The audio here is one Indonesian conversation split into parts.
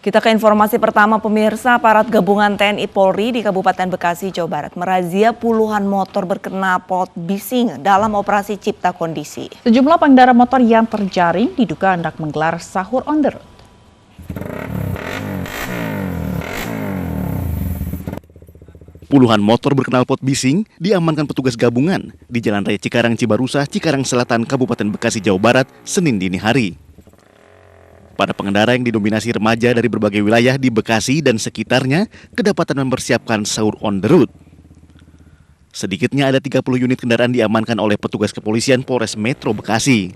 Kita ke informasi pertama pemirsa, aparat gabungan TNI Polri di Kabupaten Bekasi, Jawa Barat merazia puluhan motor berknalpot bising dalam operasi Cipta Kondisi. Sejumlah pengendara motor yang terjaring diduga hendak menggelar sahur on the road. Puluhan motor berknalpot bising diamankan petugas gabungan di Jalan Raya Cikarang Cibarusah, Cikarang Selatan, Kabupaten Bekasi, Jawa Barat, Senin dini hari. Para pengendara yang didominasi remaja dari berbagai wilayah di Bekasi dan sekitarnya kedapatan mempersiapkan sahur on the road. Sedikitnya ada 30 unit kendaraan diamankan oleh petugas kepolisian Polres Metro Bekasi.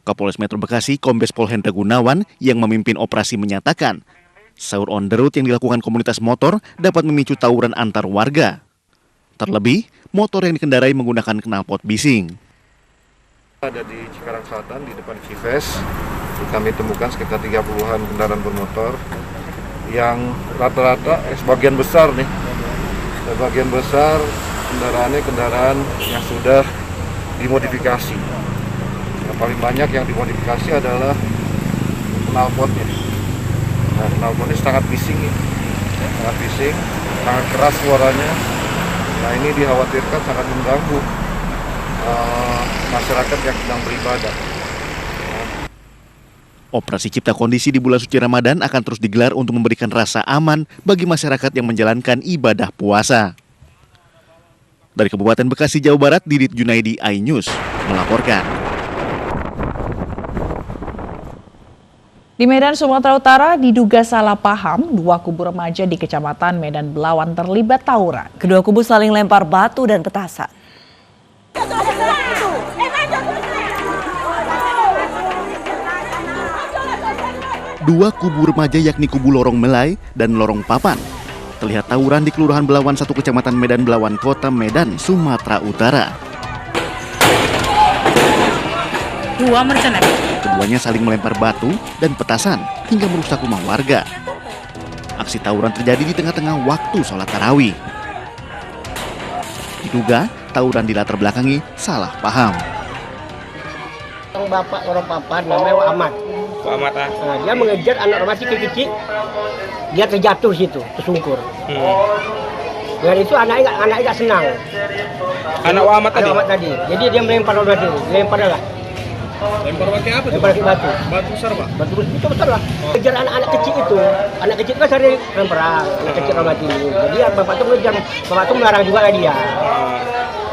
Kapolres Metro Bekasi, Kombes Pol Hendra Gunawan yang memimpin operasi menyatakan, sahur on the road yang dilakukan komunitas motor dapat memicu tawuran antar warga. Terlebih, motor yang dikendarai menggunakan knalpot bising. Ada di Cikarang Selatan, di depan Cives, kami temukan sekitar 30-an kendaraan bermotor yang rata-rata, sebagian besar kendaraannya kendaraan yang sudah dimodifikasi. Yang paling banyak yang dimodifikasi adalah knalpotnya. Nah, knalpotnya sangat bising, sangat keras suaranya. Nah, ini dikhawatirkan sangat mengganggu masyarakat yang sedang beribadah. Operasi Cipta Kondisi di bulan suci Ramadan akan terus digelar untuk memberikan rasa aman bagi masyarakat yang menjalankan ibadah puasa. Dari Kabupaten Bekasi, Jawa Barat, Didit Junaidi, iNews melaporkan. Di Medan, Sumatera Utara, diduga salah paham, dua kubu remaja di Kecamatan Medan Belawan terlibat tawuran. Kedua kubu saling lempar batu dan petasan. Dua kubu remaja yakni kubu Lorong Melai dan Lorong Papan terlihat tawuran di Kelurahan Belawan 1 Kecamatan Medan Belawan, Kota Medan, Sumatera Utara. Keduanya saling melempar batu dan petasan hingga merusak rumah warga. Aksi tawuran terjadi di tengah-tengah waktu sholat tarawih. Diduga tawuran dilatar belakangi salah paham. Bapak orang papan namanya Ahmad. Ahmad Nah, dia mengejar anak masih kecil, dia terjatuh situ, tersungkur. Dan itu anaknya nggak senang. Anak Ahmad tadi. Jadi dia melempar batu, lempar apa? Lempar batu. Batu besar, Pak. Batu itu besar lah. Kejar anak-anak kecil itu. Anak kecil kan sering perang, anak kecil Ahmad ini. Jadi bapak itu mengejar, bapak itu melarang juga dia.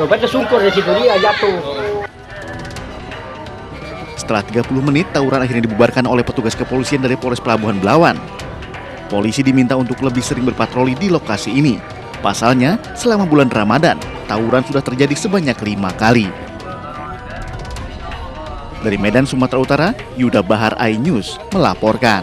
Bapak tersungkur di situ, dia jatuh. Setelah 30 menit, tawuran akhirnya dibubarkan oleh petugas kepolisian dari Polres Pelabuhan Belawan. Polisi diminta untuk lebih sering berpatroli di lokasi ini. Pasalnya, selama bulan Ramadan, tawuran sudah terjadi sebanyak 5 kali. Dari Medan, Sumatera Utara, Yuda Bahar, iNews melaporkan.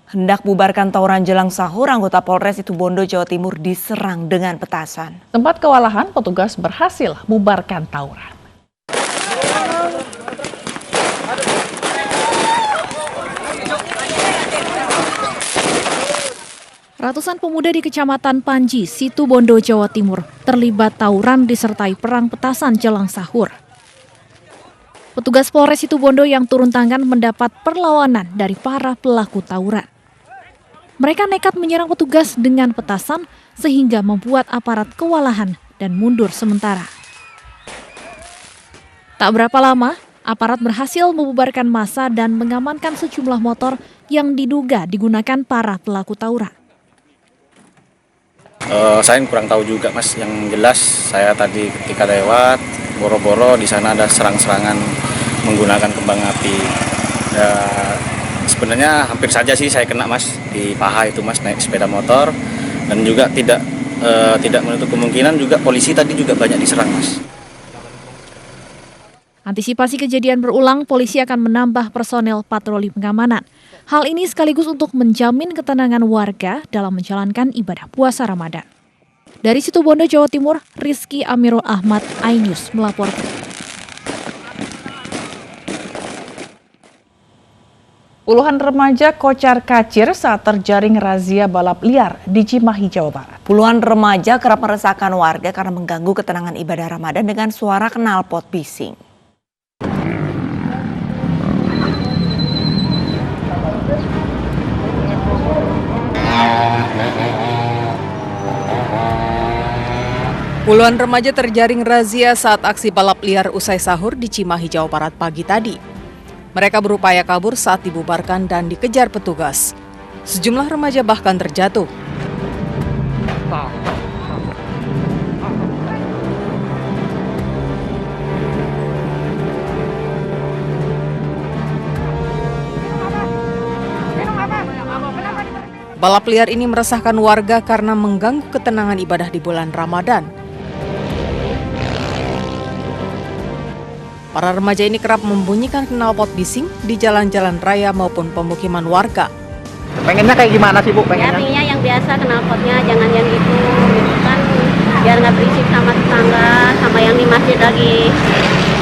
Hendak bubarkan tawuran jelang sahur, anggota Polres Situbondo, Jawa Timur diserang dengan petasan. Sempat kewalahan, petugas berhasil bubarkan tawuran. Ratusan pemuda di Kecamatan Panji, Situbondo, Jawa Timur terlibat tawuran disertai perang petasan jelang sahur. Petugas Polres Situbondo yang turun tangan mendapat perlawanan dari para pelaku tawuran. Mereka nekat menyerang petugas dengan petasan sehingga membuat aparat kewalahan dan mundur sementara. Tak berapa lama, aparat berhasil membubarkan massa dan mengamankan sejumlah motor yang diduga digunakan para pelaku tawuran. Saya kurang tahu juga, Mas. Yang jelas saya tadi ketika lewat boro-boro di sana ada serang-serangan menggunakan kembang api. Sebenarnya hampir saja sih saya kena, Mas, di paha itu, Mas, naik sepeda motor, dan juga tidak menutup kemungkinan juga polisi tadi juga banyak diserang, Mas. Antisipasi kejadian berulang, polisi akan menambah personel patroli pengamanan. Hal ini sekaligus untuk menjamin ketenangan warga dalam menjalankan ibadah puasa Ramadan. Dari Situbondo, Jawa Timur, Rizky Amirul Ahmad, iNews melaporkan. Puluhan remaja kocar-kacir saat terjaring razia balap liar di Cimahi, Jawa Barat. Puluhan remaja kerap meresahkan warga karena mengganggu ketenangan ibadah Ramadan dengan suara knalpot bising. Puluhan remaja terjaring razia saat aksi balap liar usai sahur di Cimahi, Jawa Barat pagi tadi. Mereka berupaya kabur saat dibubarkan dan dikejar petugas. Sejumlah remaja bahkan terjatuh. Balap liar ini meresahkan warga karena mengganggu ketenangan ibadah di bulan Ramadan. Para remaja ini kerap membunyikan knalpot bising di jalan-jalan raya maupun pemukiman warga. Pengennya kayak gimana sih Bu? Ya, pengennya yang biasa knalpotnya, jangan yang itu kan, biar nggak berisik sama tetangga, sama yang di masjid lagi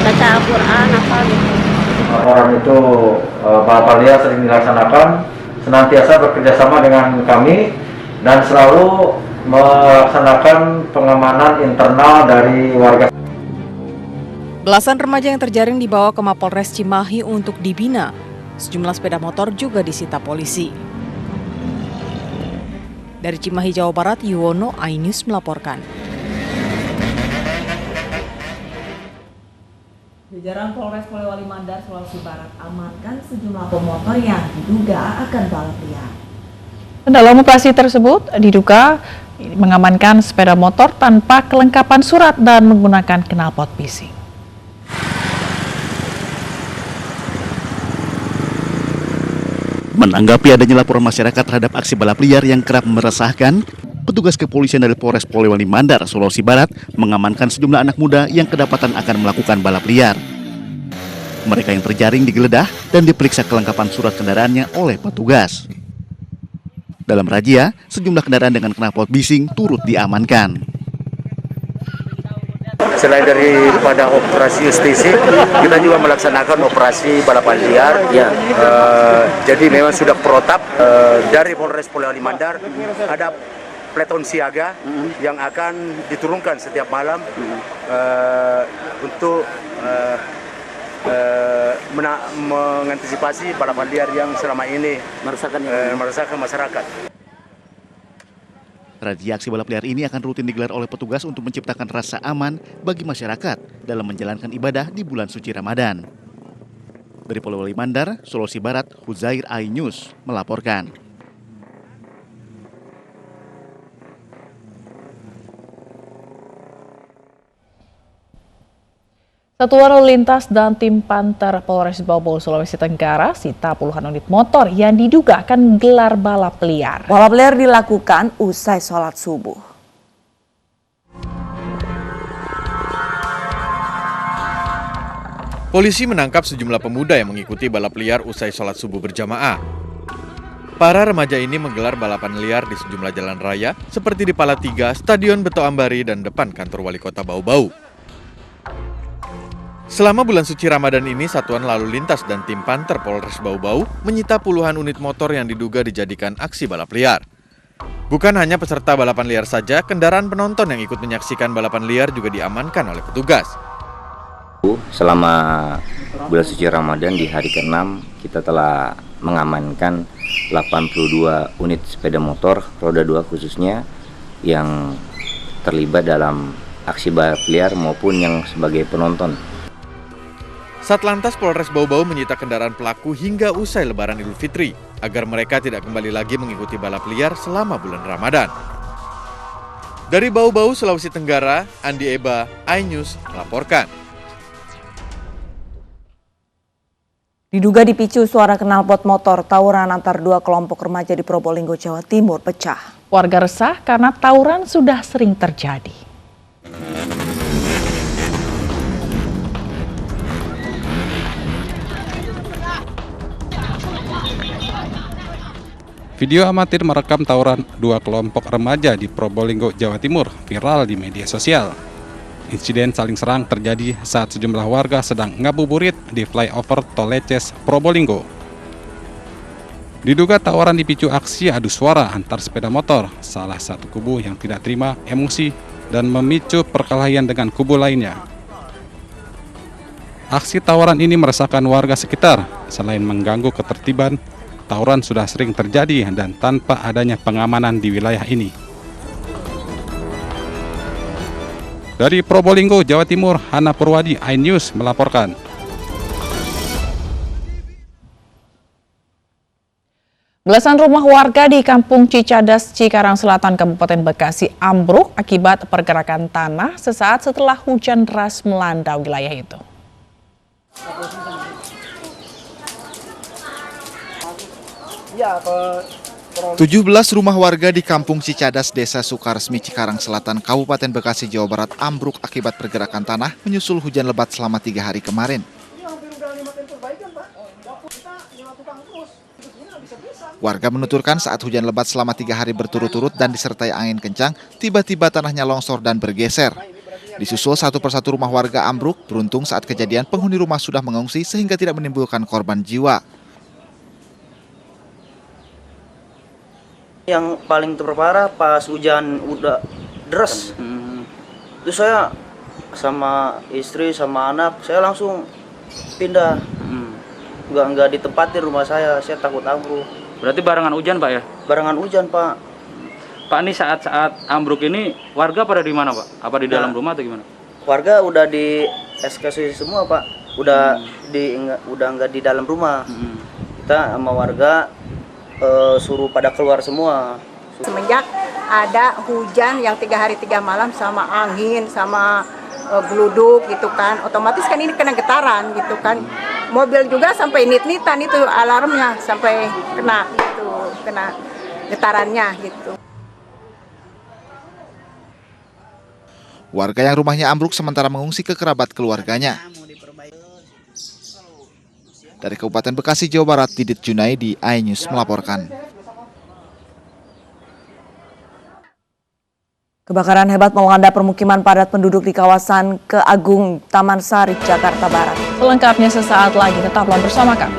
baca Al-Quran apa gitu. Orang itu balap liar sering dilaksanakan, senantiasa bekerjasama dengan kami dan selalu melaksanakan pengamanan internal dari warga. Belasan remaja yang terjaring dibawa ke Mapolres Cimahi untuk dibina. Sejumlah sepeda motor juga disita polisi. Dari Cimahi, Jawa Barat, Yuwono, iNews melaporkan. Jajaran Polres Polewali Mandar, Sulawesi Barat amankan sejumlah pemotor yang diduga akan balap liar. Dalam operasi tersebut diduga mengamankan sepeda motor tanpa kelengkapan surat dan menggunakan knalpot bising. Menanggapi adanya laporan masyarakat terhadap aksi balap liar yang kerap meresahkan, petugas kepolisian dari Polres Polewali Mandar, Sulawesi Barat mengamankan sejumlah anak muda yang kedapatan akan melakukan balap liar. Mereka yang terjaring digeledah dan diperiksa kelengkapan surat kendaraannya oleh petugas. Dalam razia, sejumlah kendaraan dengan knalpot bising turut diamankan. Selain daripada operasi justisi, kita juga melaksanakan operasi balapan liar. Jadi memang sudah protap dari Polres Polewali Mandar ada peleton siaga yang akan diturunkan setiap malam untuk mengantisipasi balapan liar yang selama ini meresahkan masyarakat. Razia aksi balap liar ini akan rutin digelar oleh petugas untuk menciptakan rasa aman bagi masyarakat dalam menjalankan ibadah di bulan suci Ramadan. Dari Polewali Mandar, Sulawesi Barat, Huzair, iNews melaporkan. Satuan Lalu Lintas dan tim Panter Polres Bau Bau, Sulawesi Tenggara sita puluhan unit motor yang diduga akan gelar balap liar. Balap liar dilakukan usai sholat subuh. Polisi menangkap sejumlah pemuda yang mengikuti balap liar usai sholat subuh berjamaah. Para remaja ini menggelar balapan liar di sejumlah jalan raya seperti di Palatiga, Stadion Beto Ambari, dan depan kantor Wali Kota Bau Bau. Selama bulan suci Ramadan ini, Satuan Lalu Lintas dan tim Panter Polres Bau Bau menyita puluhan unit motor yang diduga dijadikan aksi balap liar. Bukan hanya peserta balapan liar saja, kendaraan penonton yang ikut menyaksikan balapan liar juga diamankan oleh petugas. Selama bulan suci Ramadan di hari ke-6, kita telah mengamankan 82 unit sepeda motor, roda 2 khususnya, yang terlibat dalam aksi balap liar maupun yang sebagai penonton. Satlantas Polres Bau Bau menyita kendaraan pelaku hingga usai Lebaran Idul Fitri agar mereka tidak kembali lagi mengikuti balap liar selama bulan Ramadan. Dari Bau Bau, Sulawesi Tenggara, Andi Eba, iNews melaporkan. Diduga dipicu suara knalpot motor, tawuran antar dua kelompok remaja di Probolinggo, Jawa Timur pecah. Warga resah karena tawuran sudah sering terjadi. Video amatir merekam tawuran dua kelompok remaja di Probolinggo, Jawa Timur viral di media sosial. Insiden saling serang terjadi saat sejumlah warga sedang ngabuburit di flyover Tol Leces, Probolinggo. Diduga tawuran dipicu aksi adu suara antar sepeda motor, salah satu kubu yang tidak terima emosi dan memicu perkelahian dengan kubu lainnya. Aksi tawuran ini meresahkan warga sekitar, selain mengganggu ketertiban. Tawuran sudah sering terjadi dan tanpa adanya pengamanan di wilayah ini. Dari Probolinggo, Jawa Timur, Hana Purwadi, iNews melaporkan. Belasan rumah warga di Kampung Cicadas, Cikarang Selatan, Kabupaten Bekasi ambruk akibat pergerakan tanah sesaat setelah hujan deras melanda wilayah itu. 17 rumah warga di Kampung Cicadas, Desa Sukaresmi, Cikarang Selatan, Kabupaten Bekasi, Jawa Barat ambruk akibat pergerakan tanah menyusul hujan lebat selama 3 hari kemarin. Warga menuturkan saat hujan lebat selama 3 hari berturut-turut dan disertai angin kencang, tiba-tiba tanahnya longsor dan bergeser. Disusul satu persatu rumah warga ambruk, beruntung saat kejadian penghuni rumah sudah mengungsi sehingga tidak menimbulkan korban jiwa. Yang paling terparah pas hujan udah deras. Itu saya sama istri sama anak, saya langsung pindah. Nggak ditempatin rumah saya takut ambruk. Berarti barengan hujan, Pak ya? Barengan hujan, Pak. Pak, ini saat ambruk ini warga pada di mana, Pak? Apa di dalam rumah atau gimana? Warga udah di evakuasi semua, Pak. Udah nggak di dalam rumah. Kita sama warga suruh pada keluar semua. Semenjak ada hujan yang 3 hari 3 malam sama angin sama geluduk gitu kan, otomatis kan ini kena getaran gitu kan. Mobil juga sampai nit-nitan itu alarmnya sampai kena getarannya gitu. Warga yang rumahnya ambruk sementara mengungsi ke kerabat keluarganya. Dari Kabupaten Bekasi, Jawa Barat, Didit Junaidi, iNews melaporkan. Kebakaran hebat melanda permukiman padat penduduk di kawasan Keagung, Taman Sari, Jakarta Barat. Selengkapnya sesaat lagi, tetaplah bersama kami.